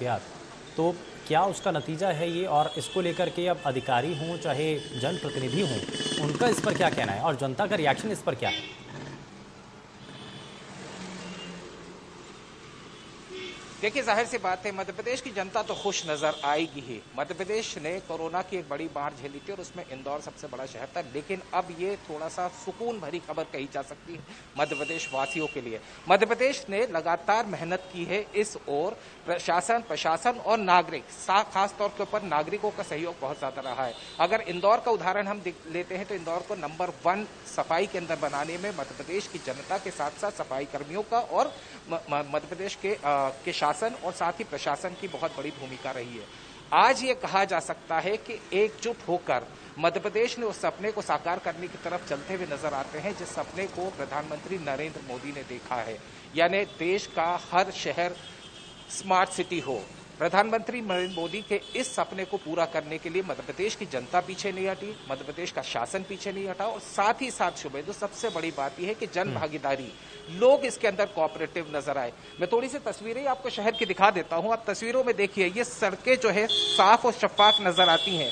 यार, तो क्या उसका नतीजा है ये, और इसको लेकर के अब अधिकारी हों चाहे जनप्रतिनिधि हों, उनका इस पर क्या कहना है और जनता का रिएक्शन इस पर क्या है? देखिए, जाहिर सी बात है, मध्य प्रदेश की जनता तो खुश नजर आएगी ही। मध्य प्रदेश ने कोरोना की एक बड़ी मार झेली थी और उसमें इंदौर सबसे बड़ा शहर था, लेकिन अब ये थोड़ा सा सुकून भरी खबर कही जा सकती है मध्य प्रदेश वासियों के लिए। मध्य प्रदेश ने लगातार मेहनत की है इस ओर। प्रशासन और नागरिक, खास तौर के ऊपर नागरिकों का सहयोग बहुत ज्यादा रहा है। अगर इंदौर का उदाहरण हम लेते हैं तो इंदौर को नंबर 1 सफाई के अंदर बनाने में मध्य प्रदेश की जनता के साथ साथ सफाई कर्मियों का और मध्य प्रदेश के शासन और साथ ही प्रशासन की बहुत बड़ी भूमिका रही है। आज ये कहा जा सकता है कि एकजुट होकर मध्य प्रदेश ने उस सपने को साकार करने की तरफ चलते हुए नजर आते हैं जिस सपने को प्रधानमंत्री नरेंद्र मोदी ने देखा है, यानी देश का हर शहर स्मार्ट सिटी हो। प्रधानमंत्री नरेंद्र मोदी के इस सपने को पूरा करने के लिए मध्य प्रदेश की जनता पीछे नहीं हटी, मध्य प्रदेश का शासन पीछे नहीं हटा, और साथ ही साथ शुभेंदु सबसे बड़ी बात यह है कि जन भागीदारी, लोग इसके अंदर कोऑपरेटिव नजर आए। मैं थोड़ी सी तस्वीरें आपको शहर की दिखा देता हूं। आप तस्वीरों में देखिए, ये सड़कें जो है साफ और शफाफ नजर आती हैं।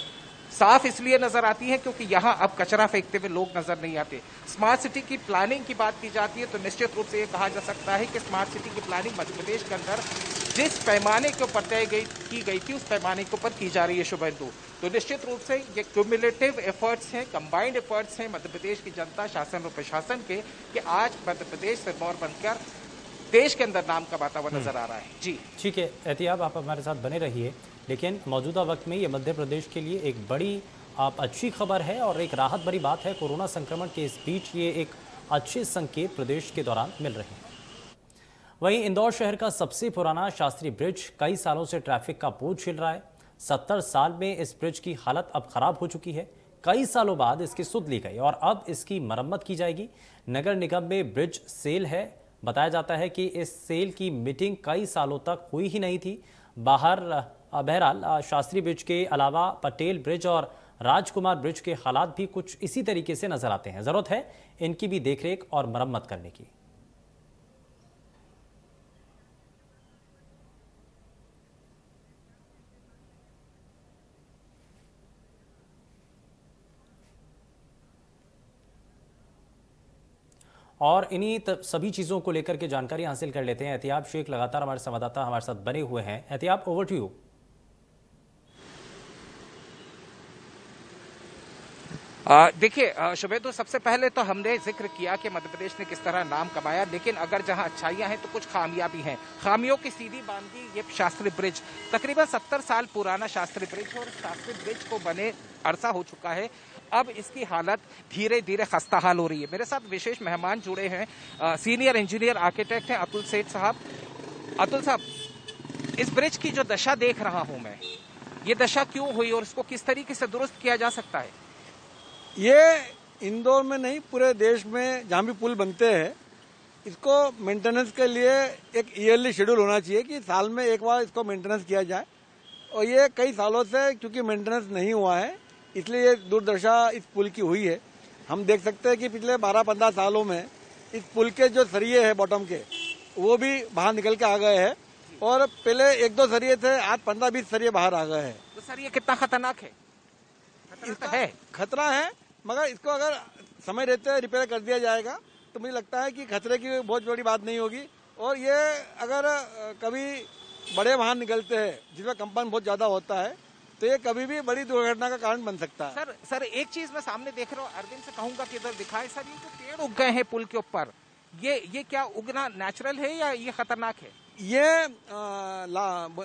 साफ इसलिए नजर आती है क्योंकि यहां अब कचरा फेंकते हुए लोग नजर नहीं आते। स्मार्ट सिटी की प्लानिंग की बात की जाती है तो निश्चित रूप से यह कहा जा सकता है कि स्मार्ट सिटी की प्लानिंग मध्य प्रदेश के अंदर जिस पैमाने के ऊपर की गई थी उस पैमाने के ऊपर की जा रही है शुभेंदु। तो निश्चित रूप से ये क्यूमुलेटिव एफर्ट्स हैं, कंबाइंड एफर्ट्स हैं मध्य प्रदेश की जनता, शासन और प्रशासन के, कि आज मध्य प्रदेश सिरमौर बनकर देश के अंदर नाम का वातावरण नजर आ रहा है। जी ठीक है एहतियाब, आप हमारे साथ बने रहिए, लेकिन मौजूदा वक्त में ये मध्य प्रदेश के लिए एक बड़ी आप अच्छी खबर है और एक राहत भरी बात है। कोरोना संक्रमण के इस बीच ये एक अच्छे संकेत प्रदेश के दौरान मिल रहे हैं। वहीं इंदौर शहर का सबसे पुराना शास्त्री ब्रिज कई सालों से ट्रैफिक का बोझ झेल रहा है। 70 साल में इस ब्रिज की हालत अब खराब हो चुकी है। कई सालों बाद इसकी सुध ली गई और अब इसकी मरम्मत की जाएगी। नगर निगम में ब्रिज सेल है। बताया जाता है कि इस सेल की मीटिंग कई सालों तक हुई ही नहीं थी। बहरहाल शास्त्री ब्रिज के अलावा पटेल ब्रिज और राजकुमार ब्रिज के हालात भी कुछ इसी तरीके से नजर आते हैं। जरूरत है इनकी भी देखरेख और मरम्मत करने की। और इन्हीं सभी चीज़ों को लेकर के जानकारी हासिल कर लेते हैं। एहतियाब शेख लगातार हमारे संवाददाता हमारे साथ बने हुए हैं। एहतियाब, ओवर टू यू। देखिए शुभेंदु, सबसे पहले तो हमने जिक्र किया कि मध्य प्रदेश ने किस तरह नाम कमाया, लेकिन अगर जहां अच्छाइयां हैं तो कुछ खामियां भी हैं। खामियों की सीधी बांधी ये शास्त्री ब्रिज, तकरीबन 70 साल पुराना शास्त्री ब्रिज, और शास्त्री ब्रिज को बने अरसा हो चुका है। अब इसकी हालत धीरे धीरे खस्ता हाल हो रही है। मेरे साथ विशेष मेहमान जुड़े हैं, सीनियर इंजीनियर आर्किटेक्ट हैं अतुल सेठ साहब। अतुल साहब, इस ब्रिज की जो दशा देख रहा हूं मैं, ये दशा क्यों हुई और इसको किस तरीके से दुरुस्त किया जा सकता है? ये इंदौर में नहीं, पूरे देश में जहाँ भी पुल बनते हैं, इसको मेंटेनेंस के लिए एक ईयरली शेड्यूल होना चाहिए कि साल में एक बार इसको मेंटेनेंस किया जाए। और ये कई सालों से क्योंकि मेंटेनेंस नहीं हुआ है, इसलिए ये दुर्दशा इस पुल की हुई है। हम देख सकते हैं कि पिछले 12-15 सालों में इस पुल के जो सरिये हैं बॉटम के, वो भी बाहर निकल के आ गए हैं, और पहले 1-2 सरिये थे, आज 15-20 सरिये बाहर आ गए हैं। तो सर, ये कितना खतरनाक है? खतरा है, मगर इसको अगर समय रहते रिपेयर कर दिया जाएगा तो मुझे लगता है कि खतरे की बहुत बड़ी बात नहीं होगी। और ये अगर कभी बड़े वाहन निकलते हैं जिसमें कंपन बहुत ज्यादा होता है तो ये कभी भी बड़ी दुर्घटना का कारण बन सकता है। सर एक चीज मैं सामने देख रहा हूँ, अरविंद से कहूंगा कि इधर दिखाए। सर, ये जो पेड़ उग गए हैं पुल के ऊपर, ये क्या उगना नेचुरल है या ये खतरनाक है? ये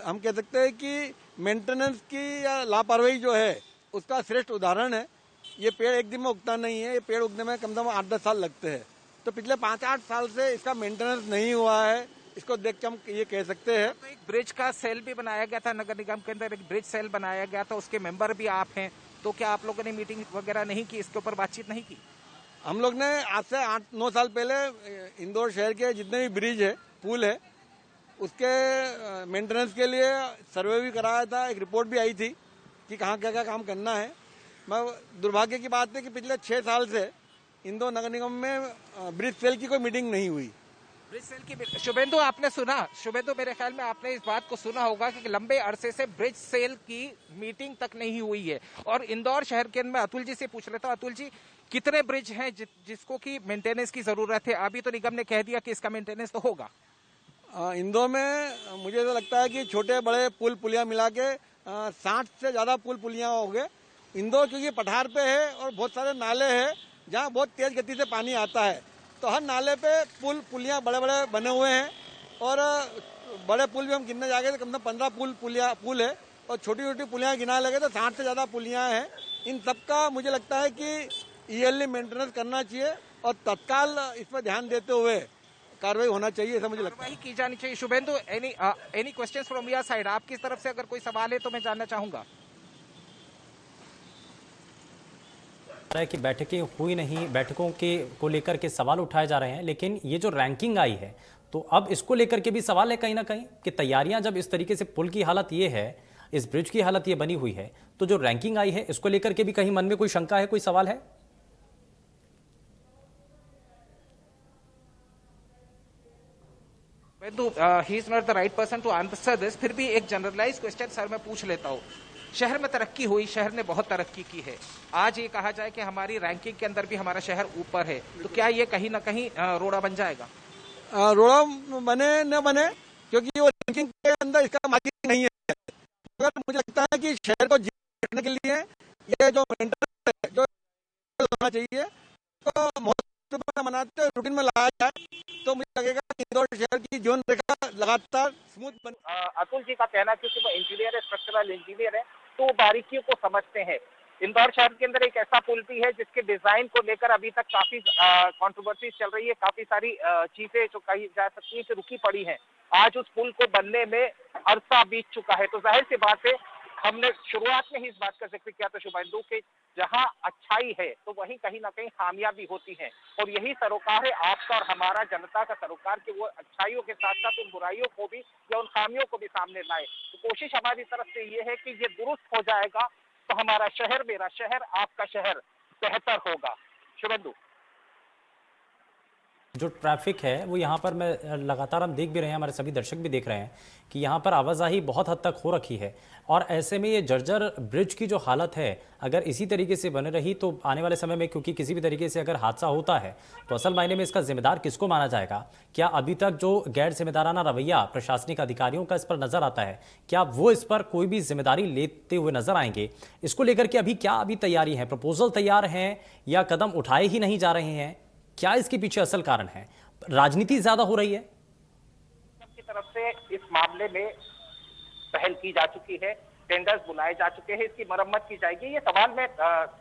हम कह सकते हैं कि मेंटेनेंस की या लापरवाही जो है उसका श्रेष्ठ उदाहरण है। ये पेड़ एक दिन में उगता नहीं है, ये पेड़ उगने में कम से कम 8-10 साल लगते हैं। तो पिछले 5-8 साल से इसका मेंटेनेंस नहीं हुआ है, इसको देख के हम ये कह सकते हैं। तो एक ब्रिज का सेल भी बनाया गया था नगर निगम के अंदर, एक ब्रिज सेल बनाया गया था, उसके मेंबर भी आप हैं। तो क्या आप लोगों ने मीटिंग वगैरह नहीं की, इसके ऊपर बातचीत नहीं की? हम लोग ने आज से 8-9 साल पहले इंदौर शहर के जितने भी ब्रिज है, पुल है, उसके मेंटेनेंस के लिए सर्वे भी कराया था। एक रिपोर्ट भी आई थी कि कहाँ क्या क्या काम करना है। मैं दुर्भाग्य की बात है कि पिछले 6 साल से इंदौर नगर निगम में ब्रिज सेल की कोई मीटिंग नहीं हुई। ब्रिज सेल की शुभेंदु आपने सुना, शुभेंदु मेरे ख्याल में आपने इस बात को सुना होगा कि लंबे अरसे से ब्रिज सेल की मीटिंग तक नहीं हुई है। और इंदौर शहर के अंदर अतुल जी से पूछ लेता हूं, अतुल जी कितने ब्रिज हैं जिसको की मेंटेनेंस की जरूरत है? अभी तो निगम ने कह दिया कि इसका मेंटेनेंस तो होगा। इंदौर में मुझे तो लगता है कि छोटे बड़े पुल पुलिया मिला के 60 से ज़्यादा पुल पुलिया हो गए। इंदौर क्योंकि पठार पे है और बहुत सारे नाले हैं जहाँ बहुत तेज गति से पानी आता है, तो हर नाले पे पुल पुलिया बड़े बड़े बने हुए हैं। और बड़े पुल भी हम गिनने जाएंगे तो कम से कम 15 पुल है और छोटी छोटी पुलियाँ गिना लगे तो 60 से ज़्यादा पुलियाँ हैं। इन सब का मुझे लगता है कि ईयरली मेंटेनेंस करना चाहिए और तत्काल इस पर ध्यान देते हुए कार्रवाई होना चाहिए, ऐसा मुझे लगता है। की जानी चाहिए। Shubhendu, any questions from your side? आपकी तरफ से अगर कोई सवाल है तो मैं जानना चाहूंगा। है कि बैठकें हुई नहीं, बैठकों के को लेकर के सवाल उठाए जा रहे हैं, लेकिन ये जो रैंकिंग आई है तो अब इसको लेकर के भी सवाल है कहीं ना कहीं कि तैयारियां जब इस तरीके से पुल की हालत ये है, इस ब्रिज की हालत ये बनी हुई है, तो जो रैंकिंग आई है इसको लेकर के भी कहीं मन में कोई शंका है, कोई सवाल है? He is not the right person to answer this. फिर भी एक जनरलाइज क्वेश्चन सर मैं पूछ लेता हूँ। शहर में तरक्की हुई, शहर ने बहुत तरक्की की है। आज ये कहा जाए कि हमारी रैंकिंग के अंदर भी हमारा शहर ऊपर है, तो क्या ये कहीं ना कहीं रोड़ा बन जाएगा? रोड़ा बने न बने, क्योंकि वो रैंकिंग के अंदर इसका मार्किंग नहीं है। अगर मुझे लगता है कि शहर को जीतने के लिए ये जो मेंटेनेंस है जो होना चाहिए तो महत्वपूर्ण मनाते रूटीन में लाया जाए, तो मुझे लगेगा कि इंदौर शहर की जीवन रेखा लगातार स्मूथ बन। अतुल जी का कहना, क्योंकि वो इंजीनियर है, स्ट्रक्चरल इंजीनियर है, तो वो बारीकियों को समझते हैं। इंदौर शहर के अंदर एक ऐसा पुल भी है जिसके डिजाइन को लेकर अभी तक काफी कंट्रोवर्सी चल रही है। काफी सारी चीजें जो कही जा सकती है कि रुकी पड़ी हैं। आज उस पुल को बनने में अरसा बीत चुका है, तो जाहिर सी बात है, हमने शुरुआत में ही इस बात का जिक्र किया था शुभेंदु के जहां अच्छाई है तो वहीं कहीं ना कहीं खामियां भी होती हैं। और यही सरोकार है आपका और हमारा, जनता का सरोकार, कि वो अच्छाइयों के साथ साथ उन बुराइयों को भी या उन खामियों को भी सामने लाए। तो कोशिश हमारी तरफ से ये है कि ये दुरुस्त हो जाएगा तो हमारा शहर, मेरा शहर, आपका शहर बेहतर होगा। शुभेंदु, जो ट्रैफिक है वो यहाँ पर मैं लगातार हम देख भी रहे हैं, हमारे सभी दर्शक भी देख रहे हैं कि यहाँ पर आवाजाही बहुत हद तक हो रखी है। और ऐसे में ये जर्जर ब्रिज की जो हालत है अगर इसी तरीके से बने रही तो आने वाले समय में, क्योंकि किसी भी तरीके से अगर हादसा होता है तो असल मायने में इसका जिम्मेदार किसको माना जाएगा? क्या अभी तक जो गैर जिम्मेदाराना रवैया प्रशासनिक अधिकारियों का इस पर नजर आता है, क्या वो इस पर कोई भी जिम्मेदारी लेते हुए नजर आएंगे? इसको लेकर के अभी तैयारी है, प्रपोजल तैयार है या कदम उठाए ही नहीं जा रहे हैं? क्या इसके पीछे असल कारण है? राजनीति ज्यादा हो रही है? की तरफ से इस मामले में पहल की जा चुकी है, टेंडर्स बुलाए जा चुके हैं, इसकी मरम्मत की जाएगी। ये सवाल मैं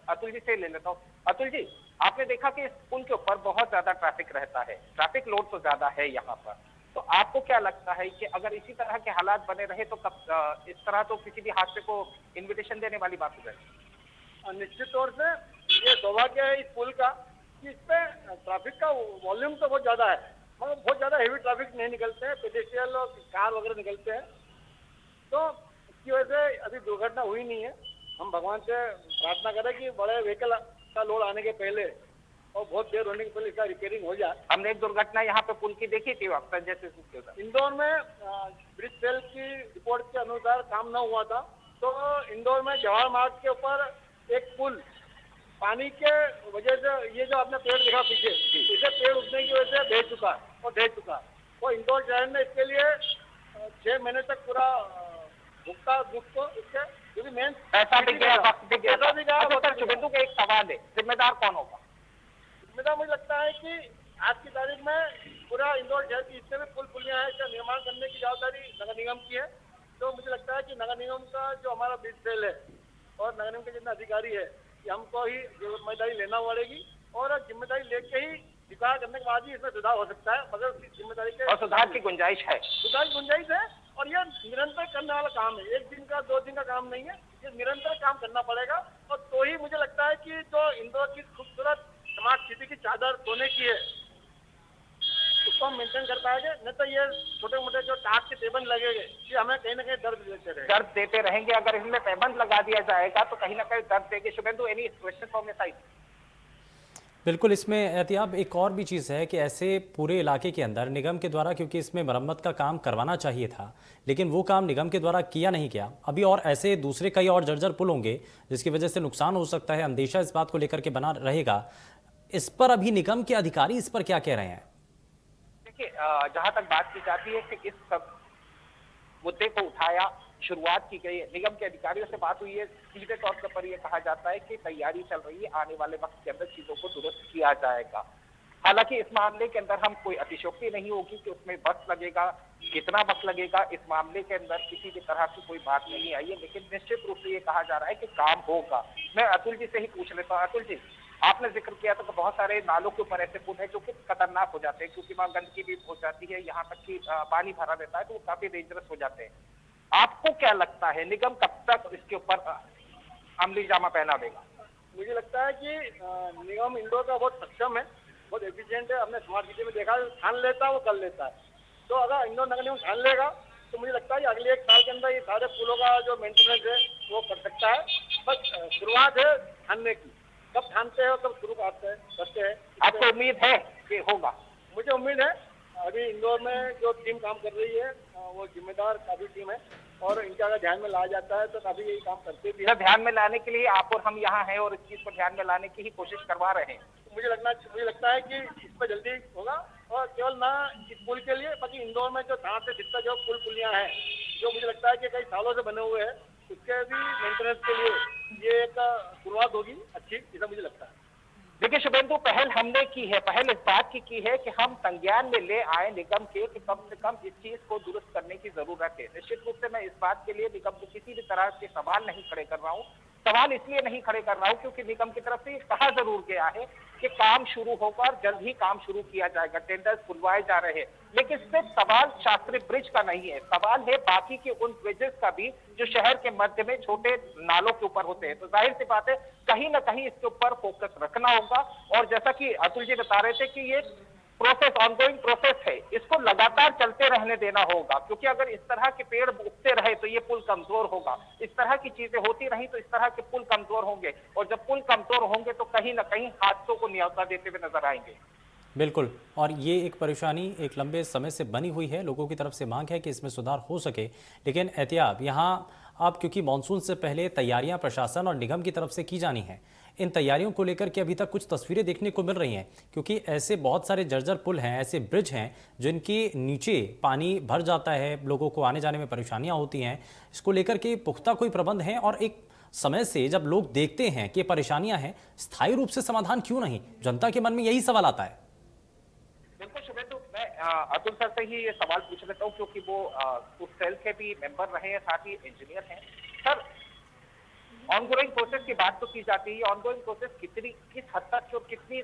अतुल जी से ले लेता हूँ। अतुल जी, आपने देखा कि इस पुल के ऊपर बहुत ज्यादा ट्रैफिक रहता है, ट्रैफिक लोड तो ज्यादा है यहाँ पर, तो आपको क्या लगता है कि अगर इसी तरह के हालात बने रहे तो कब इस तरह तो किसी भी हादसे को इन्विटेशन देने वाली बात हो जाएगी? निश्चित तौर से ये सौभाग्य है इस पुल का कि इस पे ट्रैफिक का वॉल्यूम तो बहुत ज्यादा है, मगर बहुत ज्यादा हेवी ट्रैफिक नहीं निकलते हैं, पेडेस्ट्रियल और कार वगैरह निकलते हैं, तो इसकी वजह से अभी दुर्घटना हुई नहीं है। हम भगवान से प्रार्थना करें कि बड़े व्हीकल का लोड आने के पहले और बहुत देर होने के पहले इसका रिपेयरिंग हो जाए। हमने एक दुर्घटना यहाँ पे पुल की देखी थी संजय से इंदौर में ब्रिज सेल की रिपोर्ट के अनुसार काम न हुआ था, तो इंदौर में जवाहर मार्ग के ऊपर एक पुल पानी के वजह से, ये जो आपने पेड़ देखा पीछे, इसे पेड़ उगने की वजह से ढह चुका। तो इंदौर शहर ने इसके लिए 6 महीने तक पूरा भुगता को इसके, क्योंकि मेन ऐसा भी गया। शुभेंदु का एक सवाल है, जिम्मेदार कौन होगा? जिम्मेदार मुझे लगता है कि आज की तारीख में पूरा इंदौर शहर की जितने भी पुल पुलियां हैं इसका निर्माण करने की जवाबदारी नगर निगम की है। तो मुझे लगता है कि नगर निगम का जो हमारा ब्रिज सेल है और नगर निगम के जितने अधिकारी है, हमको ही जिम्मेदारी लेना पड़ेगी और जिम्मेदारी लेके ही विकास करने के बाद ही इसमें सुधार हो सकता है। मगर जिम्मेदारी के और सुधार की गुंजाइश है, और ये निरंतर करने वाला काम है, 1 दिन का 2 दिन का काम नहीं है, ये निरंतर काम करना पड़ेगा। और तो ही मुझे लगता है कि जो इंदौर की खूबसूरत स्मार्ट सिटी की चादर सोने की है उसको हम मेंटेन कर पाएंगे, नहीं तो ये छोटे मोटे जो टाट के पेबंद लगेंगे ये हमें कहीं ना कहीं दर्द देते रहेंगे। अगर इसमें पेबंद लगा दिया जाएगा तो कहीं ना कहीं दर्द देगी। Shubhendu, any question from your side? बिल्कुल, इसमें एहतियाब एक और भी चीज़ है कि ऐसे पूरे इलाके के अंदर निगम के द्वारा, क्योंकि इसमें मरम्मत का काम करवाना चाहिए था, लेकिन वो काम निगम के द्वारा किया नहीं गया। अभी और ऐसे दूसरे कई और जर्जर पुल होंगे जिसकी वजह से नुकसान हो सकता है, अंदेशा इस बात को लेकर के बना रहेगा। इस पर अभी निगम के अधिकारी इस पर क्या कह रहे हैं? देखिए, जहां तक बात की जाती है कि इस सब मुद्दे को उठाया, शुरुआत की गई है, निगम के अधिकारियों से बात हुई है, सीधे तौर पर यह कहा जाता है कि तैयारी चल रही है, आने वाले वक्त के अंदर चीजों को दुरुस्त किया जाएगा। हालांकि इस मामले के अंदर हम कोई अतिशयोक्ति नहीं होगी कि उसमें वक्त लगेगा, कितना वक्त लगेगा, इस मामले के अंदर किसी भी तरह की कोई बात नहीं आई है, लेकिन निश्चित रूप से ये कहा जा रहा है कि काम होगा। मैं अतुल जी से ही पूछ लेता हूँ। अतुल जी, आपने जिक्र किया था कि बहुत सारे नालों के ऊपर ऐसे पुल है जो कि खतरनाक हो जाते हैं, क्योंकि वहां गंदगी भी हो जाती है, यहाँ तक कि पानी भरा रहता है, तो वो काफी डेंजरस हो जाते हैं। आपको क्या लगता है निगम कब तक इसके ऊपर अमली जामा पहना देगा? मुझे लगता है कि निगम इंदौर का बहुत सक्षम है, बहुत एफिशिएंट है। हमने स्मार्ट सिटी में देखा, ठान लेता है वो कर लेता है। तो अगर इंदौर नगर निगम ठान लेगा तो मुझे लगता है कि अगले 1 साल के अंदर ये सारे पुलों का जो मेंटेनेंस है वो कर सकता है। बस शुरुआत है ठानने की, कब ठानते हैं और कब शुरू करते हैं। आपको उम्मीद है कि होगा? मुझे उम्मीद है। अभी इंदौर में जो टीम काम कर रही है वो जिम्मेदार काफी टीम है, और इनका अगर ध्यान में लाया जाता है तो काफी यही काम करते भी है। ध्यान में लाने के लिए आप और हम यहाँ हैं और इस चीज को ध्यान में लाने की ही कोशिश करवा रहे हैं। मुझे लगता है कि इस पर जल्दी होगा, और केवल ना इस पुल के लिए, बाकी इंदौर में जो जहाँ से जितना जो पुलियां हैं जो मुझे लगता है कि कई सालों से बने हुए हैं, उसके भी मेंटेनेंस के लिए ये एक शुरुआत होगी अच्छी, ऐसा मुझे लगता है। देखिए शुभेंदु, पहल हमने की है, पहल इस बात की है कि हम संज्ञान में ले आए निगम के कि कम से कम इस चीज को दुरुस्त करने की जरूरत है। निश्चित रूप से मैं इस बात के लिए निगम को किसी भी तरह के सवाल नहीं खड़े कर रहा हूँ। सवाल इसलिए नहीं खड़े कर रहा हूँ क्योंकि निगम की तरफ से कहा जरूर गया है कि काम शुरू होगा और जल्द ही काम शुरू किया जाएगा, टेंडर्स खुलवाए जा रहे हैं। लेकिन सिर्फ सवाल शास्त्री ब्रिज का नहीं है, सवाल है बाकी के उन ब्रिजेस का भी जो शहर के मध्य में छोटे नालों के ऊपर होते हैं। तो जाहिर सी बात है कहीं ना कहीं इसके ऊपर फोकस रखना होगा। और जैसा कि अतुल जी बता रहे थे कि ये प्रोसेस ऑनगोइंग प्रोसेस है, इसको लगातार चलते रहने देना होगा, क्योंकि अगर इस तरह के पेड़ उगते रहे तो ये पुल कमजोर होगा। इस तरह की चीजें होती रही तो इस तरह के पुल कमजोर होंगे, और जब पुल कमजोर होंगे तो कहीं ना कहीं हादसों को न्योता देते हुए नजर आएंगे। बिल्कुल, और ये एक परेशानी एक लंबे समय से बनी हुई है, लोगों की तरफ से मांग है कि इसमें सुधार हो सके। लेकिन एहतियात यहाँ अब क्योंकि मानसून से पहले तैयारियां प्रशासन और निगम की तरफ से की जानी हैं, इन तैयारियों को लेकर के अभी तक कुछ तस्वीरें देखने को मिल रही हैं, क्योंकि ऐसे बहुत सारे जर्जर पुल हैं, ऐसे ब्रिज हैं जिनके नीचे पानी भर जाता है, लोगों को आने जाने में परेशानियां होती हैं। इसको लेकर के पुख्ता कोई प्रबंध हैं, और एक समय से जब लोग देखते हैं कि परेशानियां हैं, स्थायी रूप से समाधान क्यों नहीं? जनता के मन में यही सवाल आता है। बिल्कुल शुभेंदु, मैं अतुल सर से ही ये सवाल पूछ लेता हूँ क्योंकि वो उस सेल के भी मेंबर रहे हैं, साथ ही इंजीनियर हैं। सर, ऑनगोइंग प्रोसेस की बात तो की जाती है, ऑनगोइंग प्रोसेस किस हद तक और कितनी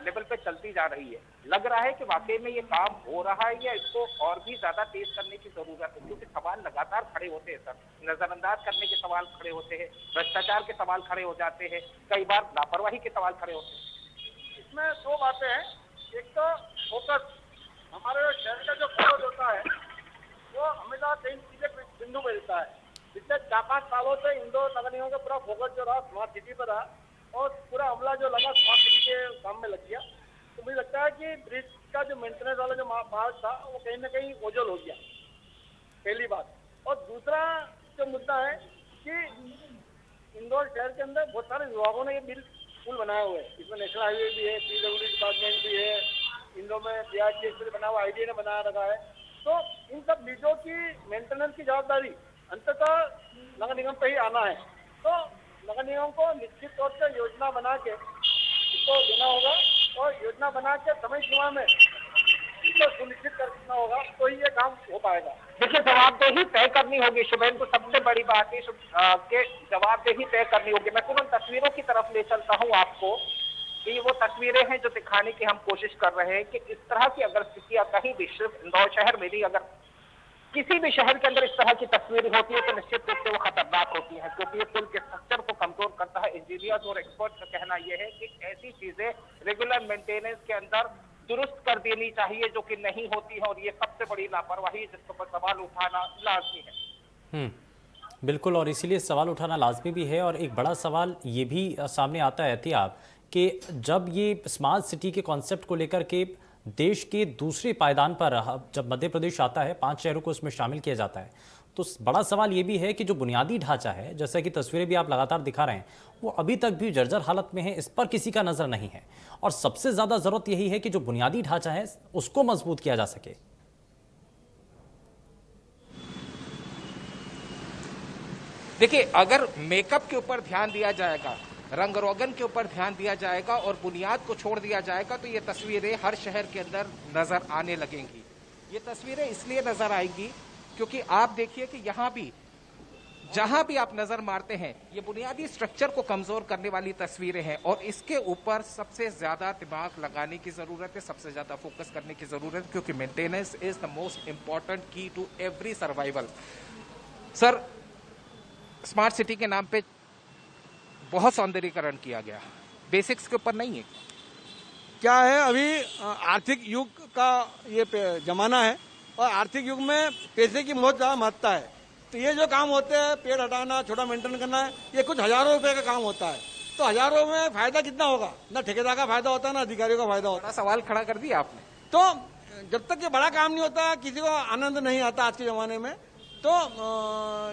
लेवल पे चलती जा रही है? लग रहा है कि वाकई में ये काम हो रहा है या इसको और भी ज्यादा तेज करने की जरूरत है? क्योंकि सवाल लगातार खड़े होते हैं सर, नजरअंदाज करने के सवाल खड़े होते हैं, भ्रष्टाचार के सवाल खड़े हो जाते हैं, कई बार लापरवाही के सवाल खड़े होते हैं। इसमें 2 बातें हैं। एक तो फोकस, हमारे शहर का जो फोकस होता है वो हमेशा कहीं सीधे बिंदु पे रहता है। पिछले 4-5 सालों से इंदौर नगर निगम का पूरा फोकस जो रहा स्मार्ट सिटी पर रहा, और पूरा अमला जो लगा स्मार्ट सिटी के काम में लग गया। तो मुझे लगता है कि ब्रिज का जो मेंटेनेंस वाला जो मार्ग था वो कहीं ना कहीं ओझल हो गया, पहली बात। और दूसरा जो मुद्दा है कि इंदौर शहर के अंदर बहुत सारे विभागों ने ये पुल बनाए हुए हैं। इसमें नेशनल हाईवे भी है, पीडब्ल्यूडी डिपार्टमेंट भी है, इंदौर में बीआरटीएस बना हुआ, आईडीए ने बना रखा है। तो इन सब ब्रिजों की मेंटेनेंस की जवाबदारी अंततः नगर निगम पे ही आना है। तो नगर निगम को निश्चित तौर से योजना बना के इसको देना होगा, और योजना बना के समय सीमा में इसको सुनिश्चित करना होगा, तो ही ये काम हो पाएगा। देखिए, जवाबदेही तय करनी होगी शुभेंदु, सबसे बड़ी बात है कि जवाबदेही तय करनी होगी। मैं तुरंत तस्वीरों की तरफ ले चलता हूँ आपको, कि वो तस्वीरें हैं जो दिखाने की हम कोशिश कर रहे हैं कि इस तरह की अगर स्थितियां कहीं भी, सिर्फ इंदौर शहर में नहीं, अगर किसी भी शहर के अंदर इस तरह की तस्वीरें होती है तो निश्चित रूप से वो खतरनाक होती है, क्योंकि ये पुल के स्ट्रक्चर को कमजोर करता है। इंजीनियर्स और एक्सपर्ट्स का कहना यह है कि ऐसी चीजें रेगुलर मेंटेनेंस के अंदर दुरुस्त कर देनी चाहिए, जो कि नहीं होती है, और ये सबसे बड़ी लापरवाही है जिसके ऊपर सवाल उठाना लाजमी है। बिल्कुल, और इसीलिए सवाल उठाना लाजमी भी है। और एक बड़ा सवाल ये भी सामने आता है एहतियात कि जब ये स्मार्ट सिटी के कॉन्सेप्ट को लेकर के देश के दूसरे पायदान पर जब मध्य प्रदेश आता है, 5 शहरों को इसमें शामिल किया जाता है, तो बड़ा सवाल ये भी है कि जो बुनियादी ढांचा है, जैसा कि तस्वीरें भी आप लगातार दिखा रहे हैं, वो अभी तक भी जर्जर हालत में है, इस पर किसी का नजर नहीं है। और सबसे ज्यादा जरूरत यही है कि जो बुनियादी ढांचा है उसको मजबूत किया जा सके। देखिए, अगर मेकअप के ऊपर ध्यान दिया जाएगा, रंग रोगन के ऊपर ध्यान दिया जाएगा और बुनियाद को छोड़ दिया जाएगा, तो ये तस्वीरें हर शहर के अंदर नजर आने लगेंगी। ये तस्वीरें इसलिए नजर आएंगी क्योंकि आप देखिए कि यहाँ भी, जहां भी आप नजर मारते हैं, ये बुनियादी स्ट्रक्चर को कमजोर करने वाली तस्वीरें हैं और इसके ऊपर सबसे ज्यादा दिमाग लगाने की जरूरत है, सबसे ज्यादा फोकस करने की जरूरत है, क्योंकि maintenance is the most important key to every survival. Sir, smart city के नाम पे बहुत सौंदर्यीकरण किया गया, बेसिक्स के ऊपर नहीं है। क्या है, अभी आर्थिक युग का ये जमाना है और आर्थिक युग में पैसे की बहुत ज़्यादा महत्ता है। तो ये जो काम होते हैं, पेड़ हटाना, छोटा मेंटेन करना है, ये कुछ हजारों रुपए का काम होता है। तो हजारों में फायदा कितना होगा? ना ठेकेदार का फायदा होता है, ना अधिकारियों का फायदा होता है। सवाल खड़ा कर दिया आपने। तो जब तक ये बड़ा काम नहीं होता, किसी को आनंद नहीं आता आज के जमाने में। तो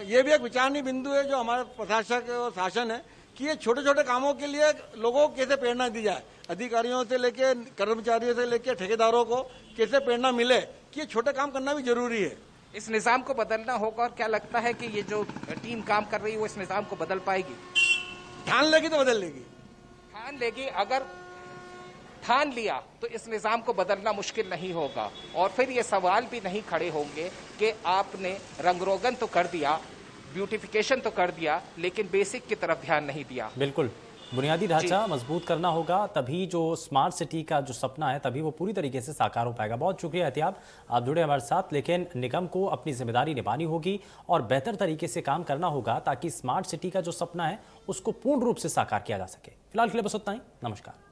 ये भी एक विचारणीय बिंदु है जो हमारे प्रशासक और शासन है कि ये छोटे छोटे कामों के लिए लोगों को कैसे प्रेरणा दी जाए, अधिकारियों से लेके कर्मचारियों से लेके ठेकेदारों को कैसे प्रेरणा मिले कि ये छोटे काम करना भी जरूरी है। इस निजाम को बदलना होगा। और क्या लगता है कि ये जो टीम काम कर रही है वो इस निजाम को बदल पाएगी? ठान लेगी तो बदल लेगी। ठान लेगी, अगर ठान लिया तो इस निजाम को बदलना मुश्किल नहीं होगा और फिर ये सवाल भी नहीं खड़े होंगे कि आपने रंगरोगन तो कर दिया, ब्यूटिफिकेशन तो कर दिया, लेकिन बेसिक की तरफ ध्यान नहीं दिया। बिल्कुल, बुनियादी ढांचा मजबूत करना होगा, तभी जो स्मार्ट सिटी का जो सपना है तभी वो पूरी तरीके से साकार हो पाएगा। बहुत शुक्रिया एहतियाब, आप जुड़े हमारे साथ। लेकिन निगम को अपनी जिम्मेदारी निभानी होगी और बेहतर तरीके से काम करना होगा ताकि स्मार्ट सिटी का जो सपना है उसको पूर्ण रूप से साकार किया जा सके। फिलहाल के लिए बस उतना ही। नमस्कार।